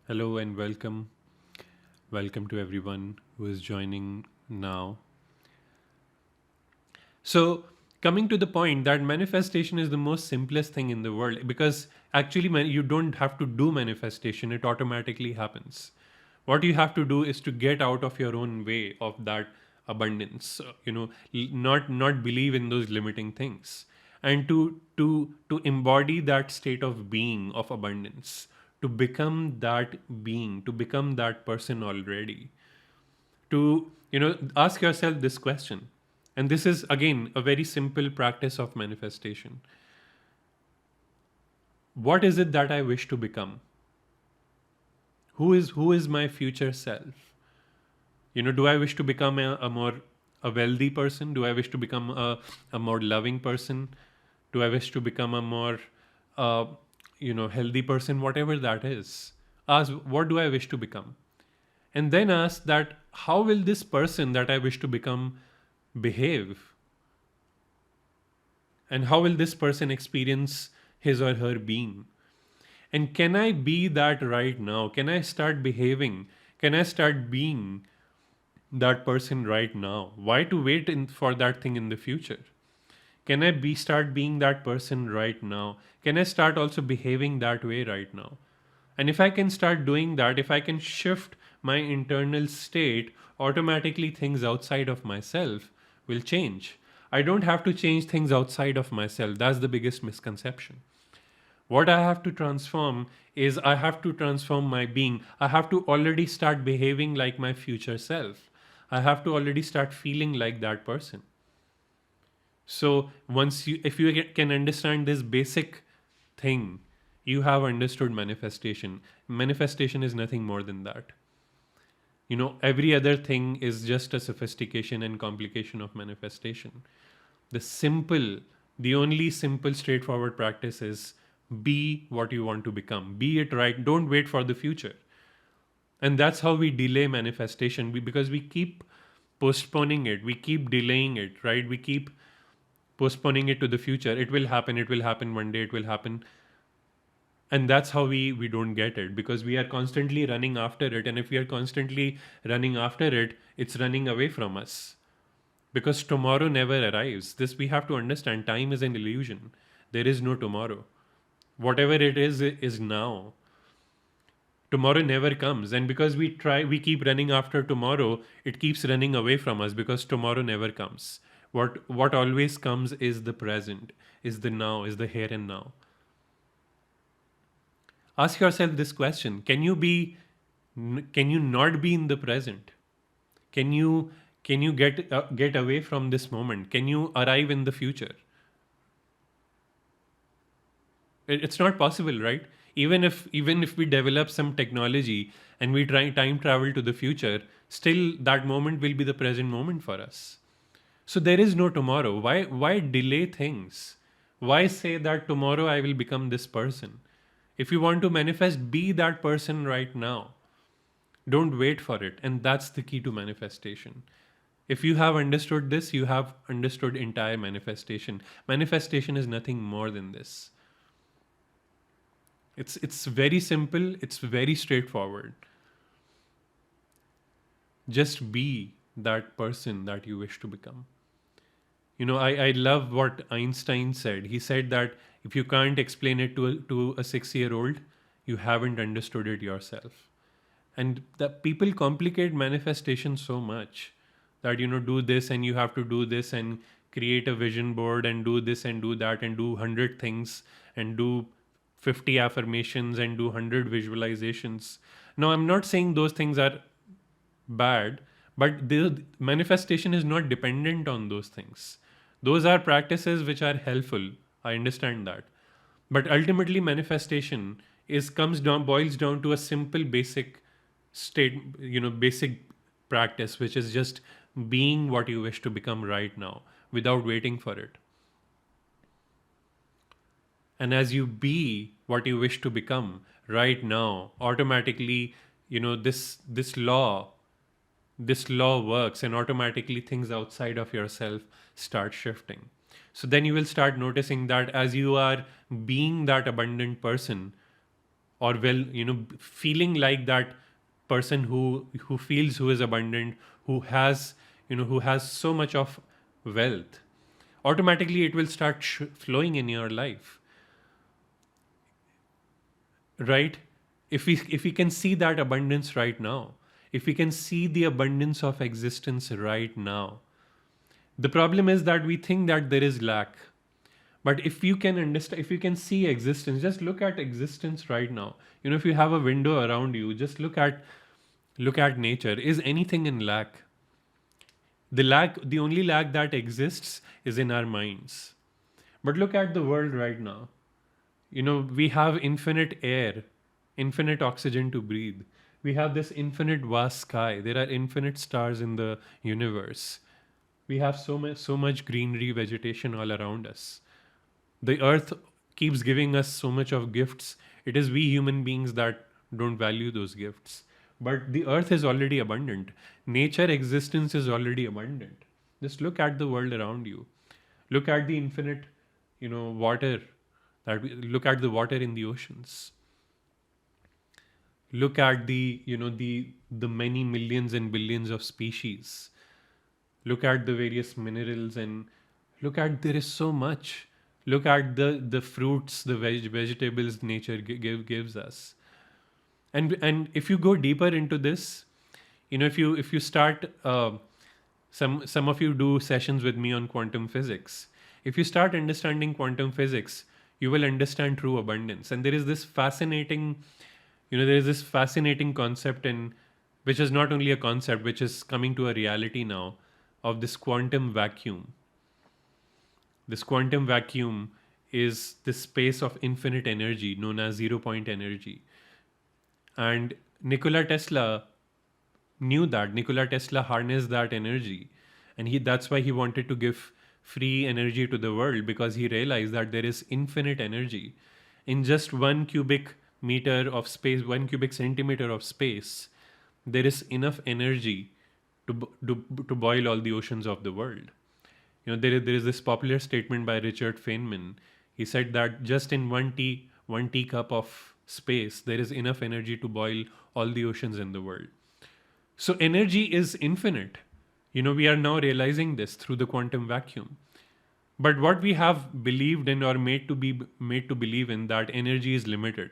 Hello and welcome. Welcome to everyone who is joining now. So, coming to the point that manifestation is the most simplest thing in the world because actually you don't have to do manifestation, it automatically happens. What you have to do is to get out of your own way of that abundance, not believe in those limiting things and to embody that state of being of abundance, to become that being, to become that person already, to ask yourself this question. And this is again a very simple practice of manifestation. What is it that I wish to become? Who is my future self? Do I wish to become a wealthy person? Do I wish to become a more loving person? Do I wish to become a more uh, healthy person? Whatever that is, ask, what do I wish to become? And then ask that, how will this person that I wish to become behave? And how will this person experience his or her being? And can I be that right now? Can I start behaving? Can I start being that person right now? Why to wait for that thing in the future? Can I start being that person right now? Can I start also behaving that way right now? And if I can start doing that, if I can shift my internal state, automatically things outside of myself will change. I don't have to change things outside of myself. That's the biggest misconception. What I have to transform is I have to transform my being. I have to already start behaving like my future self. I have to already start feeling like that person. So if you can understand this basic thing, you have understood manifestation. Manifestation is nothing more than that. Every other thing is just a sophistication and complication of manifestation. The simple, the only simple, straightforward practice is be what you want to become. Be it right. Don't wait for the future. And that's how we delay manifestation because we keep postponing it. We keep delaying it, right? We keep postponing it to the future. It will happen. It will happen one day. It will happen. And that's how we don't get it, because we are constantly running after it. And if we are constantly running after it, it's running away from us, because tomorrow never arrives. This we have to understand. Time is an illusion. There is no tomorrow. Whatever it is now. Tomorrow never comes, and because we keep running after tomorrow, it keeps running away from us, because tomorrow never comes. What always comes is the present, is the now, is the here and now. Ask yourself this question: can you not be in the present? Can you get away from this moment? Can you arrive in the future? It's not possible, right? Even if we develop some technology and we try time travel to the future, still that moment will be the present moment for us. So there is no tomorrow. Why delay things? Why say that tomorrow I will become this person? If you want to manifest, be that person right now. Don't wait for it. And that's the key to manifestation. If you have understood this, you have understood entire manifestation. Manifestation is nothing more than this. It's very simple, it's very straightforward. Just be that person that you wish to become. I love what Einstein said. He said that if you can't explain it to a 6-year old, you haven't understood it yourself. And that people complicate manifestation so much that do this and you have to do this and create a vision board and do this and do that and do 100 things and do 50 affirmations and do 100 visualizations. Now, I'm not saying those things are bad, but the manifestation is not dependent on those things. Those are practices which are helpful. I understand that. But ultimately, manifestation boils down to a simple basic basic practice, which is just being what you wish to become right now without waiting for it. And as you be what you wish to become right now, automatically, this law works, and automatically things outside of yourself start shifting. So then you will start noticing that as you are being that abundant person, or feeling like that person who feels, who is abundant, who has who has so much of wealth, automatically it will start flowing in your life, right? If we can see that abundance right now, if we can see the abundance of existence right now, the problem is that we think that there is lack. But if you can understand, if you can see existence, just look at existence right now. If you have a window around you, just look at nature. Is anything in lack? The only lack that exists is in our minds. But look at the world right now. We have infinite air, infinite oxygen to breathe. We have this infinite vast sky. There are infinite stars in the universe. We have so much greenery, vegetation all around us. The earth keeps giving us so much of gifts. It is we human beings that don't value those gifts. But the earth is already abundant. Nature existence is already abundant. Just look at the world around you. Look at the infinite, water. Look at the water in the oceans. Look at the many millions and billions of species. Look at the various minerals, and look at, there is so much. Look at the fruits, the vegetables nature gives us. And if you go deeper into this, if you start, some of you do sessions with me on quantum physics. If you start understanding quantum physics, you will understand true abundance. And there is this fascinating concept, in which is not only a concept, which is coming to a reality now, of this quantum vacuum. This quantum vacuum is this space of infinite energy known as zero point energy. And Nikola Tesla knew that. Nikola Tesla harnessed that energy. And that's why he wanted to give free energy to the world, because he realized that there is infinite energy. In just 1 cubic meter of space, 1 cubic centimeter of space, there is enough energy to boil all the oceans of the world. There is this popular statement by Richard Feynman. He said that just in one teacup of space, there is enough energy to boil all the oceans in the world. So energy is infinite. We are now realizing this through the quantum vacuum. But what we have believed in, or made to believe in, that energy is limited,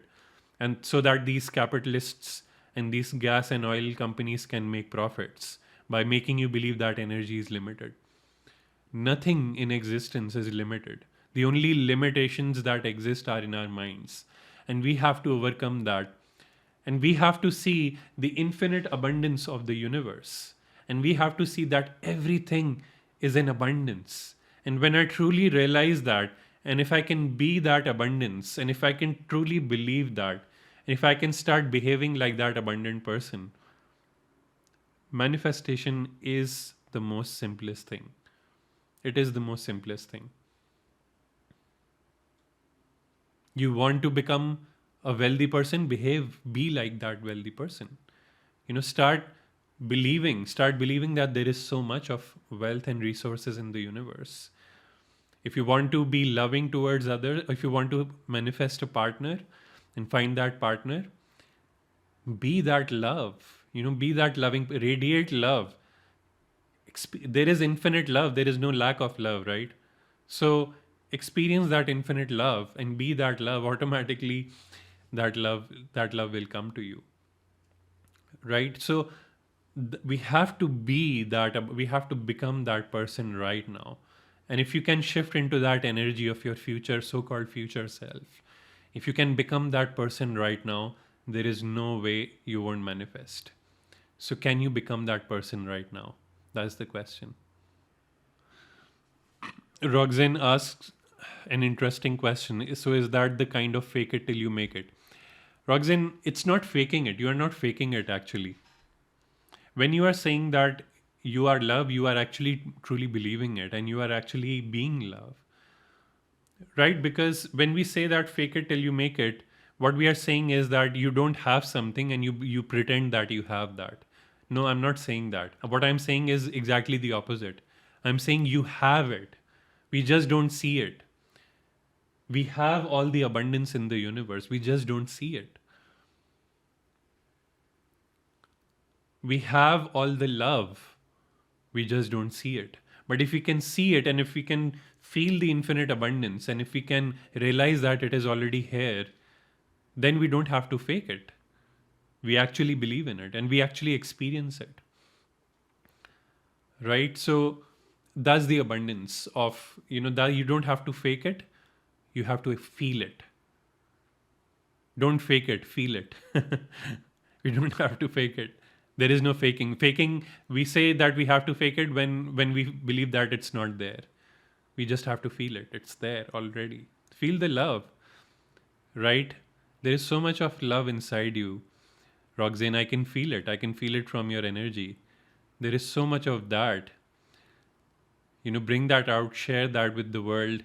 and so that these capitalists and these gas and oil companies can make profits by making you believe that energy is limited. Nothing in existence is limited. The only limitations that exist are in our minds. And we have to overcome that. And we have to see the infinite abundance of the universe. And we have to see that everything is in abundance. And when I truly realize that, and if I can be that abundance, and if I can truly believe that, and if I can start behaving like that abundant person, manifestation is the most simplest thing. It is the most simplest thing. You want to become a wealthy person, be like that wealthy person. Start believing that there is so much of wealth and resources in the universe. If you want to be loving towards others, if you want to manifest a partner and find that partner, be that love. Be that loving, radiate love. There is infinite love. There is no lack of love, right? So experience that infinite love and be that love. Automatically, that love will come to you, right? So we have to be that. We have to become that person right now. And if you can shift into that energy of your future, so-called future self, if you can become that person right now, there is no way you won't manifest. So can you become that person right now? That's the question. Roxanne asks an interesting question. So is that the kind of fake it till you make it? Roxanne, it's not faking it. You are not faking it actually. When you are saying that you are love, you are actually truly believing it, and you are actually being love. Right? Because when we say that fake it till you make it, what we are saying is that you don't have something and you pretend that you have that. No, I'm not saying that. What I'm saying is exactly the opposite. I'm saying you have it. We just don't see it. We have all the abundance in the universe. We just don't see it. We have all the love, we just don't see it. But if we can see it, and if we can feel the infinite abundance, and if we can realize that it is already here, then we don't have to fake it. We actually believe in it and we actually experience it. Right? So that's the abundance of, that you don't have to fake it, you have to feel it. Don't fake it, feel it. We don't have to fake it. There is no faking. Faking, we say that we have to fake it when we believe that it's not there. We just have to feel it. It's there already. Feel the love, right? There is so much of love inside you. Roxanne, I can feel it. I can feel it from your energy. There is so much of that. Bring that out, share that with the world,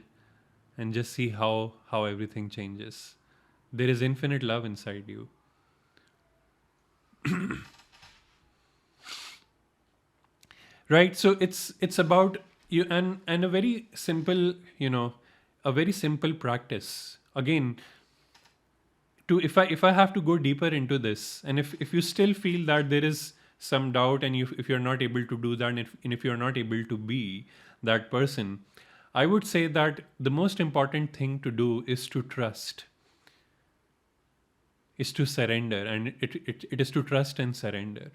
and just see how everything changes. There is infinite love inside you. Right? So it's about you, and a very simple, a very simple practice. Again, to if I have to go deeper into this, and if you still feel that there is some doubt, and if you're not able to do that, and if you're not able to be that person, I would say that the most important thing to do is to trust, is to surrender, and it is to trust and surrender.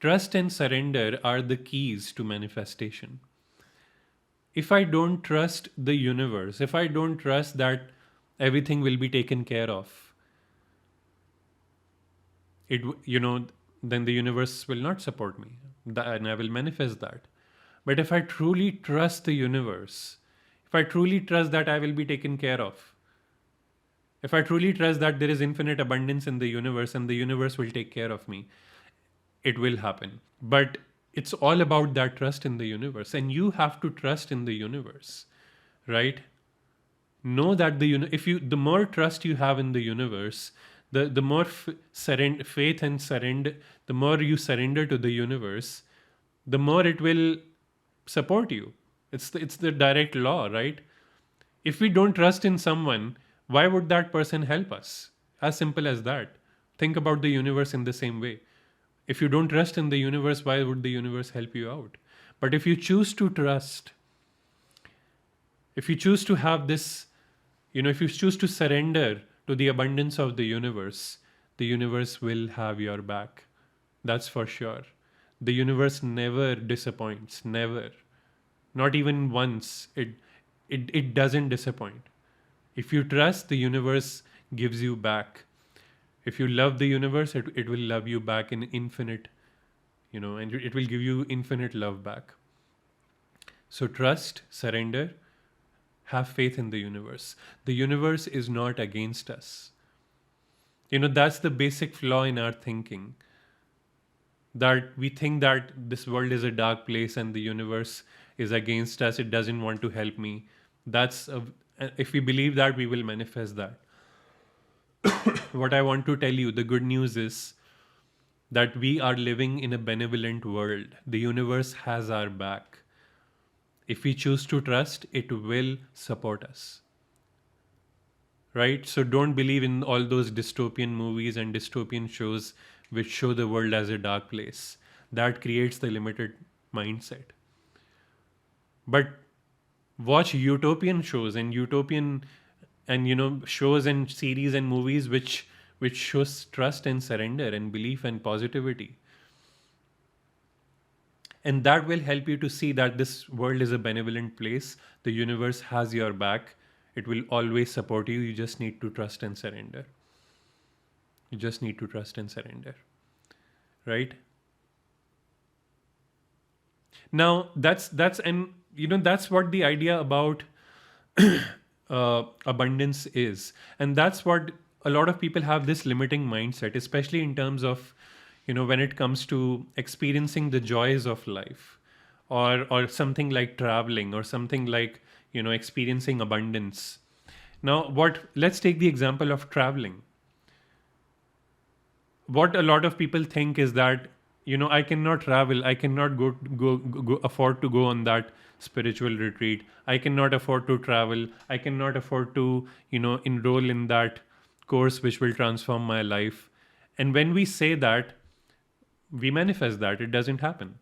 Trust and surrender are the keys to manifestation. If I don't trust the universe, if I don't trust that everything will be taken care of, then the universe will not support me, and I will manifest that. But if I truly trust the universe, if I truly trust that I will be taken care of, if I truly trust that there is infinite abundance in the universe and the universe will take care of me, it will happen. But it's all about that trust in the universe, and you have to trust in the universe, right? Know that the more trust you have in the universe, the more faith and surrender, the more you surrender to the universe, the more it will support you. It's the direct law, right? If we don't trust in someone, why would that person help us? As simple as that. Think about the universe in the same way. If you don't trust in the universe, why would the universe help you out? But if you choose to trust, if you choose to have this, if you choose to surrender to the abundance of the universe will have your back. That's for sure. The universe never disappoints, never. Not even once. It doesn't disappoint. If you trust, the universe gives you back. If you love the universe, it will love you back in infinite, and it will give you infinite love back. So trust, surrender, have faith in the universe. The universe is not against us. That's the basic flaw in our thinking. That we think that this world is a dark place and the universe is against us, it doesn't want to help me. If we believe that, we will manifest that. What I want to tell you, the good news is that we are living in a benevolent world. The universe has our back. If we choose to trust, it will support us. Right? So don't believe in all those dystopian movies and dystopian shows which show the world as a dark place. That creates the limited mindset. But watch utopian shows and shows and series and movies which shows trust and surrender and belief and positivity. And that will help you to see that this world is a benevolent place. The universe has your back. It will always support you. You just need to trust and surrender. You just need to trust and surrender. Right? Now that's what the idea about abundance is, and that's what a lot of people have, this limiting mindset, especially in terms of when it comes to experiencing the joys of life, or something like traveling, or something like experiencing abundance. Now let's take the example of traveling. What a lot of people think is that I cannot travel, I cannot go afford to go on that spiritual retreat, I cannot afford to travel, I cannot afford to enroll in that course which will transform my life. And when we say that, we manifest that. It doesn't happen,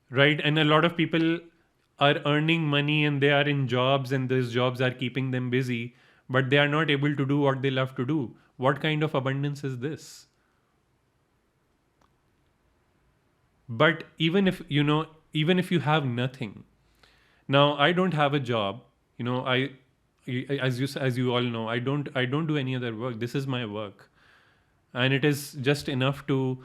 right? And a lot of people are earning money and they are in jobs, and those jobs are keeping them busy, but they are not able to do what they love to do. What kind of abundance is this? But even if you have nothing. Now, I don't have a job. As you all know, I don't do any other work. This is my work, and it is just enough to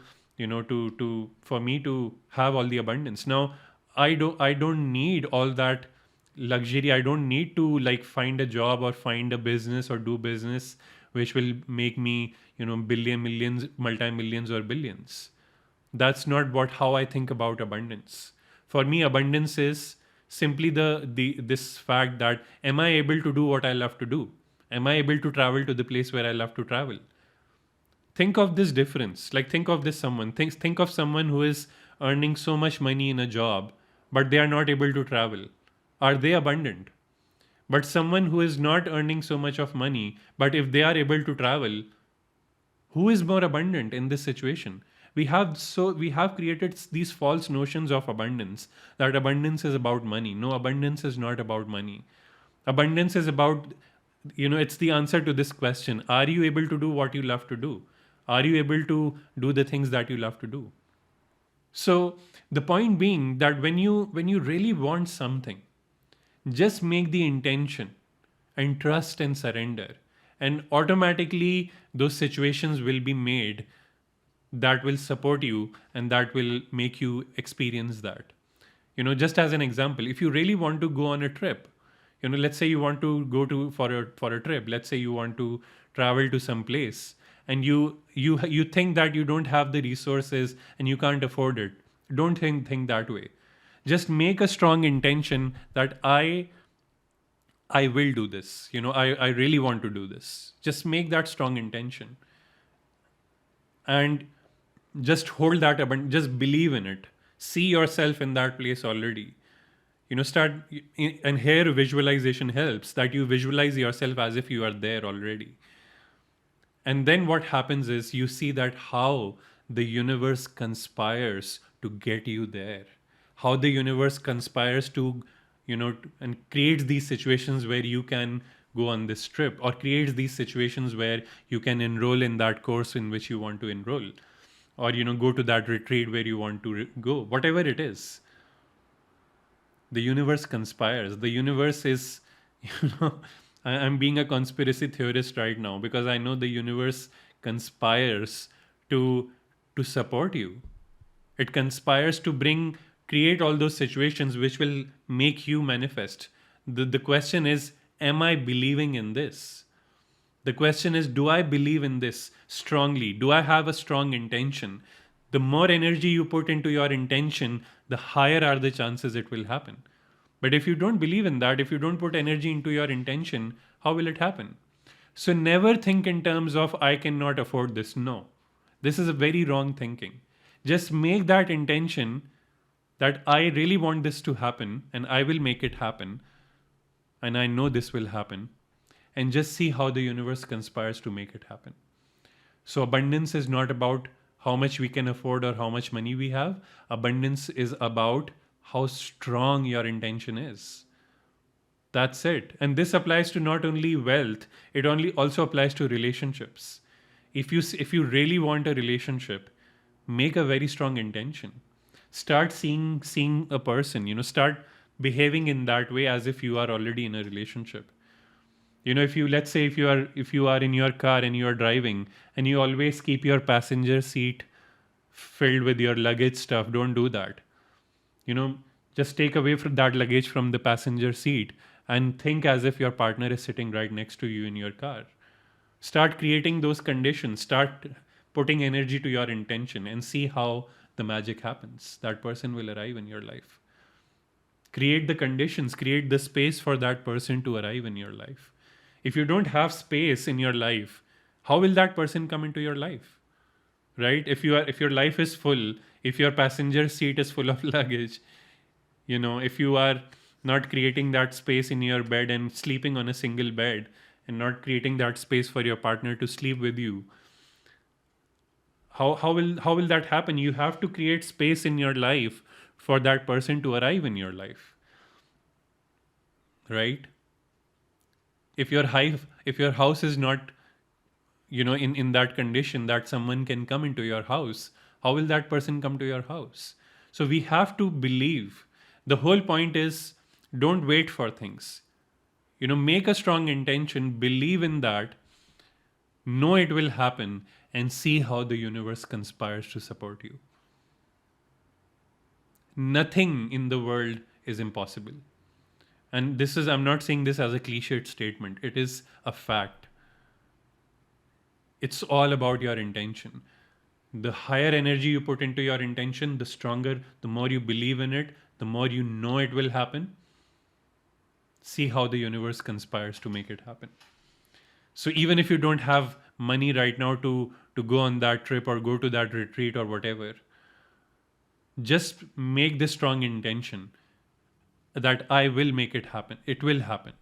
for me to have all the abundance. Now, I don't need all that luxury. I don't need to like find a job or find a business or do business which will make me billion, millions, multi-millions or billions. That's not what how I think about abundance. For me, abundance is simply the this fact that, am I able to do what I love to do? Am I able to travel to the place where I love to travel? Think of this difference. Like, think of this someone. Think of someone who is earning so much money in a job, but they are not able to travel. Are they abundant? But someone who is not earning so much of money, but if they are able to travel, who is more abundant in this situation? We have created these false notions of abundance, that abundance is about money. No, abundance is not about money. Abundance is about, it's the answer to this question: are you able to do what you love to do? Are you able to do the things that you love to do? So the point being that when you really want something, just make the intention and trust and surrender, and automatically those situations will be made that will support you and that will make you experience that. Just as an example, if you really want to go on a trip, let's say you want to go to for a trip, let's say you want to travel to some place, and you think that you don't have the resources and you can't afford it. Don't think that way. Just make a strong intention that I will do this. I really want to do this. Just make that strong intention and just hold that up and just believe in it. See yourself in that place already. Start, and here visualization helps, that you visualize yourself as if you are there already. And then what happens is you see that how the universe conspires to get you there. How the universe conspires to, and creates these situations where you can go on this trip, or creates these situations where you can enroll in that course in which you want to enroll, or, go to that retreat where you want to go, whatever it is. The universe conspires. The universe is, you know, I'm being a conspiracy theorist right now because I know the universe conspires to to support you. It conspires to create all those situations which will make you manifest. The question is, am I believing in this? The question is, do I believe in this strongly? Do I have a strong intention? The more energy you put into your intention, the higher are the chances it will happen. But if you don't believe in that, if you don't put energy into your intention, how will it happen? So never think in terms of, I cannot afford this. No, this is a very wrong thinking. Just make that intention that I really want this to happen and I will make it happen. And I know this will happen. And just see how the universe conspires to make it happen. So abundance is not about how much we can afford or how much money we have. Abundance is about how strong your intention is. That's it. And this applies to not only wealth, it only also applies to relationships. If you really want a relationship, make a very strong intention. Start seeing a person, start behaving in that way as if you are already in a relationship. If you, let's say, if you are in your car and you are driving and you always keep your passenger seat filled with your luggage stuff, don't do that. you know just take away from that luggage from the passenger seat and think as if your partner is sitting right next to you in your car. Start creating those conditions, start putting energy to your intention, and see how the magic happens. That person will arrive in your life. Create the conditions, create the space for that person to arrive in your life. If you don't have space in your life, how will that person come into your life? Right? If your life is full, if your passenger seat is full of luggage, if you are not creating that space in your bed and sleeping on a single bed and not creating that space for your partner to sleep with you, How will that happen? You have to create space in your life for that person to arrive in your life, right? If your house is not, in that condition that someone can come into your house, how will that person come to your house? So we have to believe. The whole point is, don't wait for things. Make a strong intention, believe in that, know it will happen, and see how the universe conspires to support you. Nothing in the world is impossible. And I'm not saying this as a cliched statement, it is a fact. It's all about your intention. The higher energy you put into your intention, the stronger, the more you believe in it, the more you know it will happen. See how the universe conspires to make it happen. So even if you don't have money right now to go on that trip or go to that retreat or whatever, just make this strong intention that I will make it happen. It will happen.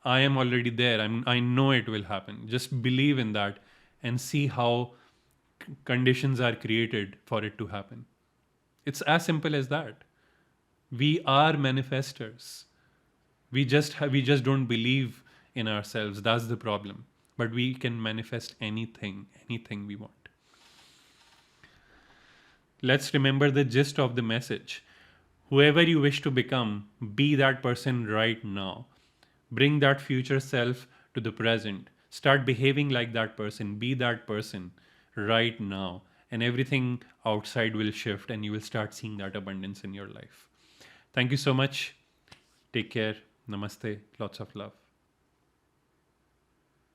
I am already there. I know it will happen. Just believe in that and see how conditions are created for it to happen. It's as simple as that. We are manifestors. We just don't believe in ourselves. That's the problem. But we can manifest anything we want. Let's remember the gist of the message. Whoever you wish to become, be that person right now. Bring that future self to the present. Start behaving like that person. Be that person right now. And everything outside will shift and you will start seeing that abundance in your life. Thank you so much. Take care. Namaste. Lots of love.